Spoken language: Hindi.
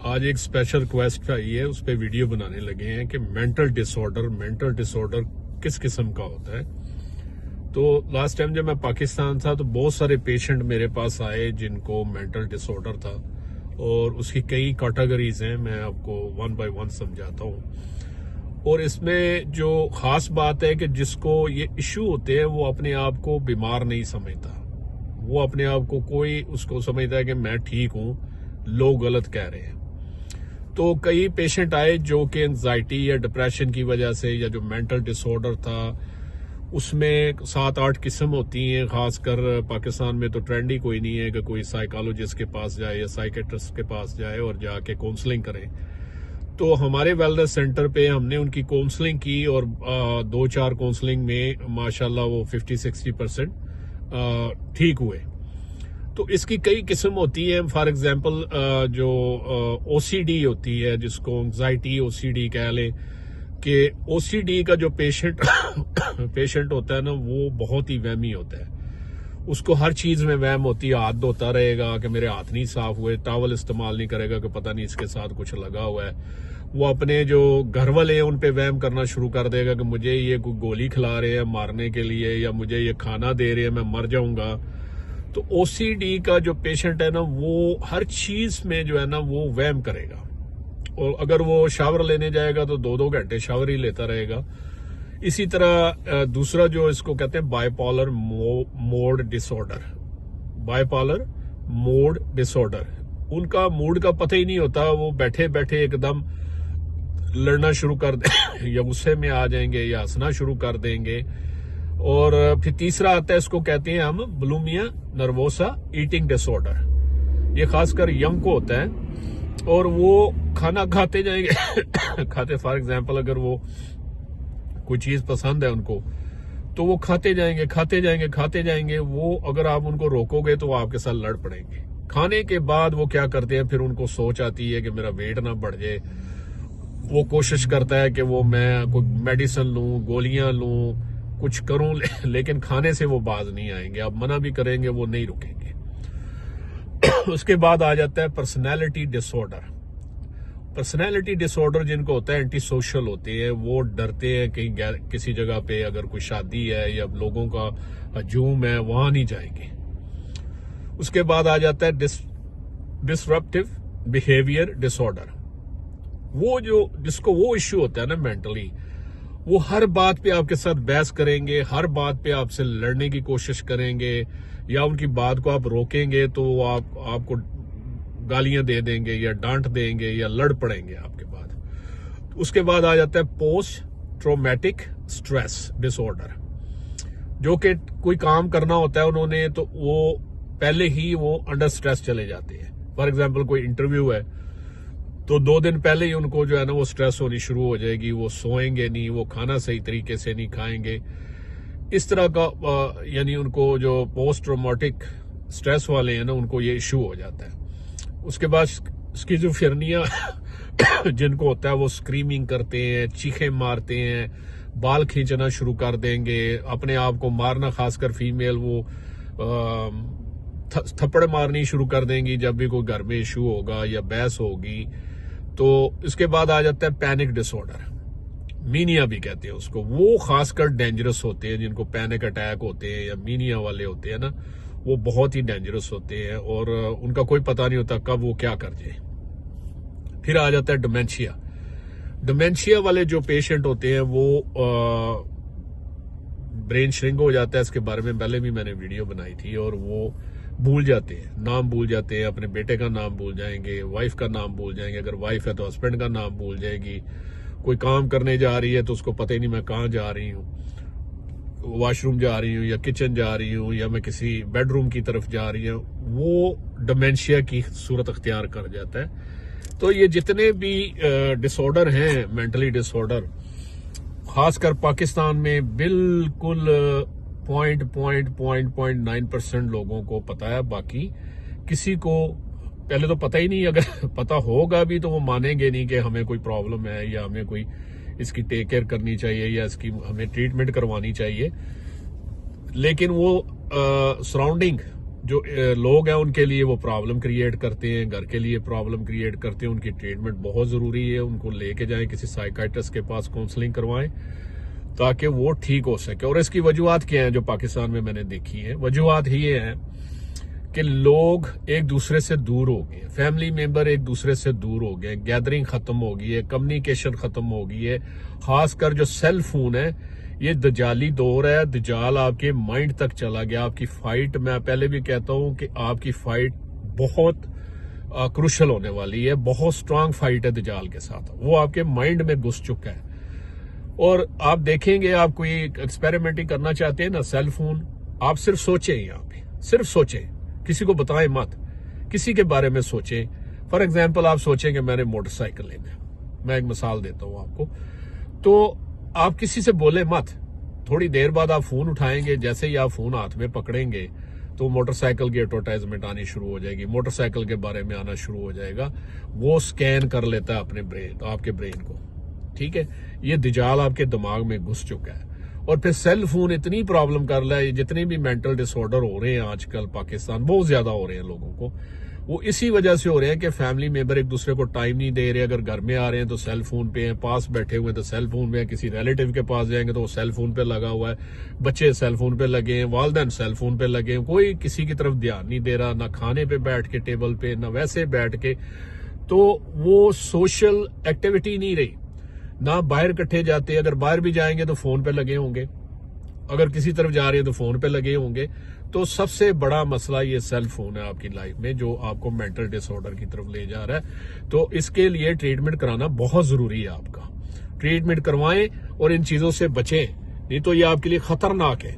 आज एक स्पेशल रिक्वेस्ट आई है, उस पर वीडियो बनाने लगे हैं कि मेंटल डिसऑर्डर किस किस्म का होता है। तो लास्ट टाइम जब मैं पाकिस्तान था तो बहुत सारे पेशेंट मेरे पास आए जिनको मेंटल डिसऑर्डर था और उसकी कई कैटेगरीज हैं। मैं आपको वन बाय वन समझाता हूँ। और इसमें जो खास बात है कि जिसको ये इश्यू होते हैं वो अपने आप को बीमार नहीं समझता, वो अपने आप को कोई उसको समझता है कि मैं ठीक हूँ, लोग गलत कह रहे हैं। तो कई पेशेंट आए जो कि एंजाइटी या डिप्रेशन की वजह से, या जो मेंटल डिसऑर्डर था उसमें 7-8 किस्म होती हैं। खासकर पाकिस्तान में तो ट्रेंड ही कोई नहीं है कि कोई साइकोलॉजिस्ट के पास जाए या साइकेट्रिस्ट के पास जाए और जाके काउंसलिंग करें। तो हमारे वेलनेस सेंटर पे हमने उनकी काउंसलिंग की और 2-4 काउंसलिंग में माशाल्लाह वो 50-60% ठीक हुए। तो इसकी कई किस्म होती है। फॉर एग्जांपल जो ओसीडी होती है, जिसको एंजाइटी ओसीडी कह लें, कि ओसीडी का जो पेशेंट होता है ना, वो बहुत ही वहमी होता है। उसको हर चीज में वहम होती है। हाथ धोता रहेगा कि मेरे हाथ नहीं साफ हुए, टॉवल इस्तेमाल नहीं करेगा कि पता नहीं इसके साथ कुछ लगा हुआ है। वो अपने जो घर वाले हैं उन पे वहम करना शुरू कर देगा कि मुझे ये कोई गोली खिला रहे हैं मारने के लिए, या मुझे ये खाना दे रहे हैं, मैं मर जाऊंगा। तो ओसीडी का जो पेशेंट है ना, वो हर चीज में जो है ना वो वहम करेगा। और अगर वो शावर लेने जाएगा तो 2-2 घंटे शावर ही लेता रहेगा। इसी तरह दूसरा जो इसको कहते हैं बाइपोलर मोड डिसऑर्डर, उनका मूड का पता ही नहीं होता। वो बैठे बैठे एकदम लड़ना शुरू कर दे या गुस्से में आ जाएंगे या हंसना शुरू कर देंगे। और फिर तीसरा आता है, इसको कहते हैं हम बुलिमिया नर्वोसा ईटिंग डिसऑर्डर। ये खासकर यंग को होता है और वो खाना खाते जाएंगे फॉर एग्जांपल अगर वो कोई चीज पसंद है उनको, तो वो खाते जाएंगे। वो अगर आप उनको रोकोगे तो वो आपके साथ लड़ पड़ेंगे। खाने के बाद वो क्या करते हैं, फिर उनको सोच आती है कि मेरा वेट ना बढ़ जाए। वो कोशिश करता है कि वो मैं कोई मेडिसिन लूं, गोलियां लूं, कुछ करूं, लेकिन खाने से वो बाज नहीं आएंगे। आप मना भी करेंगे वो नहीं रुकेंगे। उसके बाद आ जाता है पर्सनैलिटी डिसऑर्डर जिनको होता है, एंटी सोशल होते हैं। वो डरते हैं कहीं किसी जगह पे अगर कोई शादी है या लोगों का हजूम है, वहां नहीं जाएंगे। उसके बाद आ जाता है डिसरप्टिव बिहेवियर डिसऑर्डर। वो जिसको वो इश्यू होता है ना मेंटली, वो हर बात पे आपके साथ बहस करेंगे, हर बात पे आपसे लड़ने की कोशिश करेंगे, या उनकी बात को आप रोकेंगे तो आपको गालियां दे देंगे या डांट देंगे या लड़ पड़ेंगे आपके बाद। उसके बाद आ जाता है पोस्ट ट्रॉमेटिक स्ट्रेस डिसऑर्डर, जो कि कोई काम करना होता है उन्होंने, तो वो पहले ही वो अंडर स्ट्रेस चले जाते हैं। फॉर एग्जाम्पल कोई इंटरव्यू है तो 2 दिन पहले ही उनको जो है ना वो स्ट्रेस होनी शुरू हो जाएगी। वो सोएंगे नहीं, वो खाना सही तरीके से नहीं खाएंगे। इस तरह का यानी उनको जो पोस्ट ट्रॉमेटिक स्ट्रेस वाले हैं ना, उनको ये इश्यू हो जाता है। उसके बाद स्किज़ोफ्रेनिया जिनको होता है, वो स्क्रीमिंग करते हैं, चीखें मारते हैं, बाल खींचना शुरू कर देंगे, अपने आप को मारना, खासकर फीमेल वो थप्पड़ मारनी शुरू कर देंगी जब भी कोई घर में इशू होगा या बहस होगी। तो इसके बाद आ जाता है पैनिक डिसऑर्डर, मीनिया भी कहते हैं उसको। वो खासकर डेंजरस होते हैं, जिनको पैनिक अटैक होते हैं या मीनिया वाले होते हैं ना, वो बहुत ही डेंजरस होते हैं और उनका कोई पता नहीं होता कब वो क्या कर जाए। फिर आ जाता है डिमेंशिया वाले जो पेशेंट होते हैं, वो ब्रेन श्रिंक हो जाता है। इसके बारे में पहले भी मैंने वीडियो बनाई थी। और वो भूल जाते हैं, नाम भूल जाते हैं, अपने बेटे का नाम भूल जाएंगे, वाइफ का नाम भूल जाएंगे, अगर वाइफ है तो हस्बैंड का नाम भूल जाएगी। कोई काम करने जा रही है तो उसको पता ही नहीं मैं कहाँ जा रही हूँ, वॉशरूम जा रही हूँ या किचन जा रही हूँ या मैं किसी बेडरूम की तरफ जा रही हूँ। वो डिमेंशिया की सूरत अख्तियार कर जाता है। तो ये जितने भी डिसऑर्डर हैं, मेंटली डिसऑर्डर, खासकर पाकिस्तान में बिल्कुल 0.9% लोगों को पता है। बाकी किसी को पहले तो पता ही नहीं। अगर पता होगा भी तो वो मानेंगे नहीं कि हमें कोई प्रॉब्लम है या हमें कोई इसकी टेक केयर करनी चाहिए या इसकी हमें ट्रीटमेंट करवानी चाहिए। लेकिन वो सराउंडिंग जो लोग हैं उनके लिए वो प्रॉब्लम क्रिएट करते हैं, घर के लिए प्रॉब्लम क्रिएट करते हैं। उनकी ट्रीटमेंट बहुत ज़रूरी है, उनको लेके जाएं किसी साइकाइट्रिस्ट के पास, काउंसलिंग करवाएं ताकि वो ठीक हो सके। और इसकी वजूहत क्या हैं जो पाकिस्तान में मैंने देखी है? वजूहत ये हैं कि लोग एक दूसरे से दूर हो गए, फैमिली मेंबर एक दूसरे से दूर हो गए, गैदरिंग खत्म हो गई है, कम्युनिकेशन खत्म हो गई है। खासकर जो सेल फोन है, ये दजाली दौर है, दजाल आपके माइंड तक चला गया। आपकी फाइट, मैं पहले भी कहता हूं कि आपकी फाइट बहुत क्रूशल होने वाली है, बहुत स्ट्रांग फाइट है दजाल के साथ। वो आपके माइंड में घुस चुका है। और आप देखेंगे, आप कोई एक्सपेरिमेंटिंग करना चाहते हैं ना, सेल फोन, आप सिर्फ सोचें, यहाँ पे सिर्फ सोचें, किसी को बताएं मत, किसी के बारे में सोचें। फॉर एग्जाम्पल आप सोचें कि मैंने मोटरसाइकिल लेना है, मैं एक मिसाल देता हूं आपको, तो आप किसी से बोले मत। थोड़ी देर बाद आप फोन उठाएंगे, जैसे ही आप फोन हाथ में पकड़ेंगे तो मोटरसाइकिल की एडवर्टाइजमेंट आनी शुरू हो जाएगी, मोटरसाइकिल के बारे में आना शुरू हो जाएगा। वो स्कैन कर लेता है अपने ब्रेन, आपके ब्रेन को, ठीक है। ये दजाल आपके दिमाग में घुस चुका है। और फिर सेल फोन इतनी प्रॉब्लम कर रहा है, जितने भी मेंटल डिसऑर्डर हो रहे हैं आजकल पाकिस्तान, बहुत ज्यादा हो रहे हैं लोगों को, वो इसी वजह से हो रहे हैं कि फैमिली मेंबर एक दूसरे को टाइम नहीं दे रहे। अगर घर में आ रहे हैं तो सेल फोन पे हैं, पास बैठे हुए हैं तो सेल फोन पे हैं, किसी रिलेटिव के पास जाएंगे तो वो सेल फोन पे लगा हुआ है, बच्चे सेल फोन पे लगे हैं, वालिदैन सेल फोन पे लगे हैं, कोई किसी की तरफ ध्यान नहीं दे रहा, ना खाने पे बैठ के टेबल पे, ना वैसे बैठ के। तो वो सोशल एक्टिविटी नहीं रही, ना बाहर इकट्ठे जाते, अगर बाहर भी जाएंगे तो फोन पे लगे होंगे, अगर किसी तरफ जा रहे हैं तो फोन पे लगे होंगे। तो सबसे बड़ा मसला ये सेल फोन है आपकी लाइफ में, जो आपको मेंटल डिसऑर्डर की तरफ ले जा रहा है। तो इसके लिए ट्रीटमेंट कराना बहुत जरूरी है। आपका ट्रीटमेंट करवाएं और इन चीजों से बचें, नहीं तो ये आपके लिए खतरनाक है।